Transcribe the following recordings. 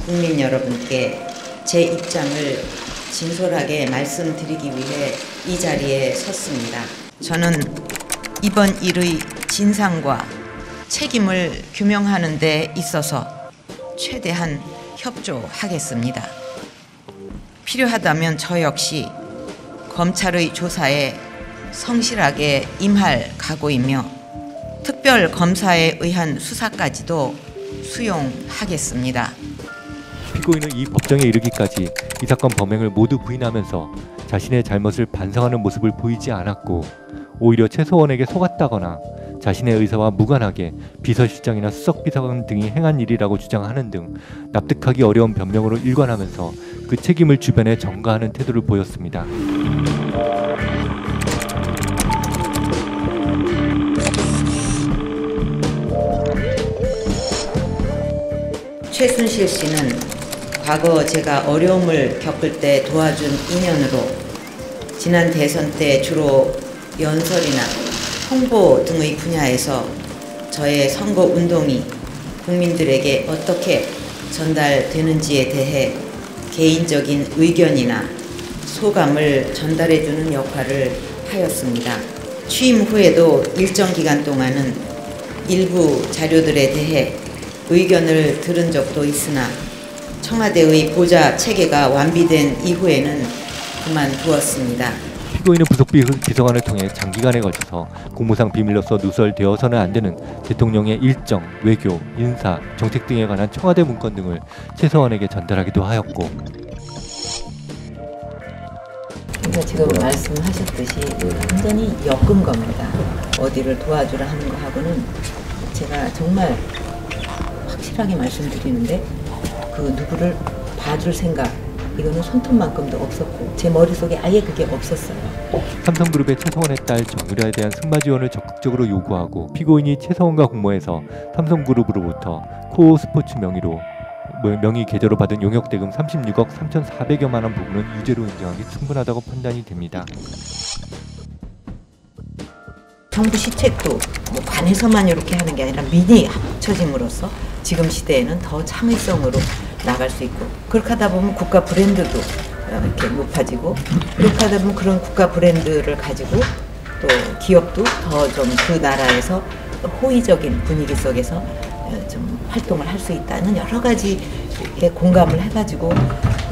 국민 여러분께 제 입장을 진솔하게 말씀드리기 위해 이 자리에 섰습니다. 저는 이번 일의 진상과 책임을 규명하는 데 있어서 최대한 협조하겠습니다. 필요하다면 저 역시 검찰의 조사에 성실하게 임할 각오이며 특별검사에 의한 수사까지도 수용하겠습니다. 피고인은 이 법정에 이르기까지 이 사건 범행을 모두 부인하면서 자신의 잘못을 반성하는 모습을 보이지 않았고 오히려 최소원에게 속았다거나 자신의 의사와 무관하게 비서실장이나 수석비서관 등이 행한 일이라고 주장하는 등 납득하기 어려운 변명으로 일관하면서 그 책임을 주변에 전가하는 태도를 보였습니다. 최순실 씨는 과거 제가 어려움을 겪을 때 도와준 인연으로 지난 대선 때 주로 연설이나 홍보 등의 분야에서 저의 선거 운동이 국민들에게 어떻게 전달되는지에 대해 개인적인 의견이나 소감을 전달해주는 역할을 하였습니다. 취임 후에도 일정 기간 동안은 일부 자료들에 대해 의견을 들은 적도 있으나 청와대의 보좌 체계가 완비된 이후에는 그만두었습니다. 피고인은 부속 비서관을 통해 장기간에 걸쳐서 공무상 비밀로서 누설되어서는 안 되는 대통령의 일정, 외교, 인사, 정책 등에 관한 청와대 문건 등을 최서원에게 전달하기도 하였고, 그러니까 지금 말씀하셨듯이 완전히 엮은 겁니다. 어디를 도와주라 하는 거하고는 제가 정말 확실하게 말씀드리는데 그 누구를 봐줄 생각 이거는 손톱만큼도 없었고 제 머릿속에 아예 그게 없었어요. 삼성그룹의 최서원의 딸 정유라에 대한 승마 지원을 적극적으로 요구하고 피고인이 최서원과 공모해서 삼성그룹으로부터 코오 스포츠 명의 계좌로 받은 용역대금 36억 3,400여만 원 부분은 유죄로 인정하기 충분하다고 판단이 됩니다. 정부 시책도 뭐 관에서만 이렇게 하는 게 아니라 민이 합쳐짐으로써 지금 시대에는 더 창의성으로 나갈 수 있고, 그렇게 하다 보면 국가 브랜드도 이렇게 높아지고, 그렇게 하다 보면 그런 국가 브랜드를 가지고 또 기업도 더 좀 그 나라에서 호의적인 분위기 속에서 좀 활동을 할 수 있다는 여러 가지에 공감을 해가지고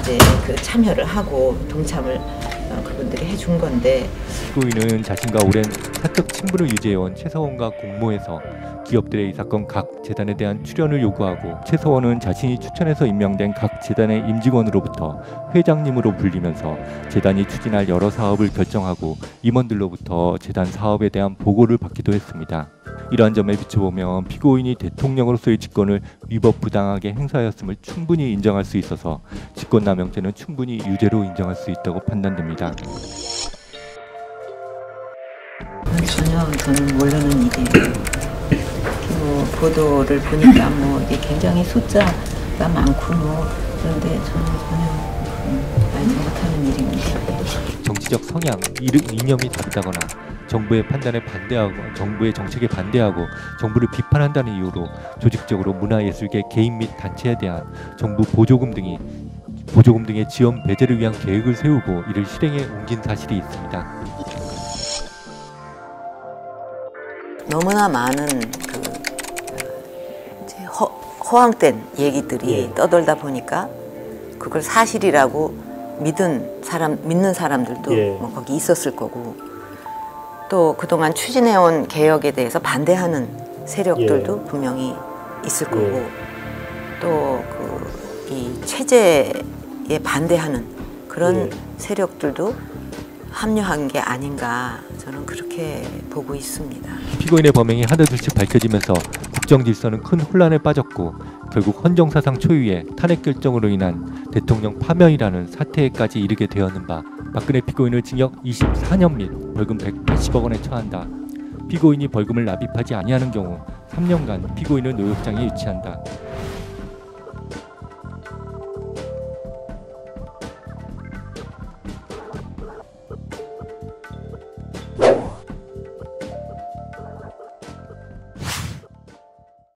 이제 그 참여를 하고 동참을 그분들이 해준 건데, 피고인은 자신과 오랜 사적 친분을 유지해온 최서원과 공모해서 기업들의 이 사건 각 재단에 대한 출연을 요구하고, 최서원은 자신이 추천해서 임명된 각 재단의 임직원으로부터 회장님으로 불리면서 재단이 추진할 여러 사업을 결정하고 임원들로부터 재단 사업에 대한 보고를 받기도 했습니다. 이러한 점에 비춰보면 피고인이 대통령으로서의 직권을 위법 부당하게 행사하였음을 충분히 인정할 수 있어서 직권남용죄는 충분히 유죄로 인정할 수 있다고 판단됩니다. 전혀 저는 모르는 일이에요. 뭐 보도를 보니까 뭐 이게 굉장히 숫자가 많고 뭐 그런데 저는 전혀 알지 못하는 일입니다. 정치적 성향, 이념이 다르다거나 정부의 판단에 반대하고 정부의 정책에 반대하고 정부를 비판한다는 이유로 조직적으로 문화예술계 개인 및 단체에 대한 정부 보조금 등의 지원 배제를 위한 계획을 세우고 이를 실행에 옮긴 사실이 있습니다. 너무나 많은 이제 허황된 얘기들이 떠돌다 보니까 그걸 사실이라고 믿는 사람들도 뭐 거기 있었을 거고, 또 그동안 추진해온 개혁에 대해서 반대하는 세력들도 분명히 있을 거고, 또 이 체제에 반대하는 그런 세력들도 합류한 게 아닌가, 저는 그렇게 보고 있습니다. 피고인의 범행이 하나둘씩 밝혀지면서 국정 질서는 큰 혼란에 빠졌고 결국 헌정사상 초유의 탄핵 결정으로 인한 대통령 파면이라는 사태에까지 이르게 되었는 바, 박근혜 피고인을 징역 24년 및 벌금 180억 원에 처한다. 피고인이 벌금을 납입하지 아니하는 경우 3년간 피고인을 노역장에 유치한다.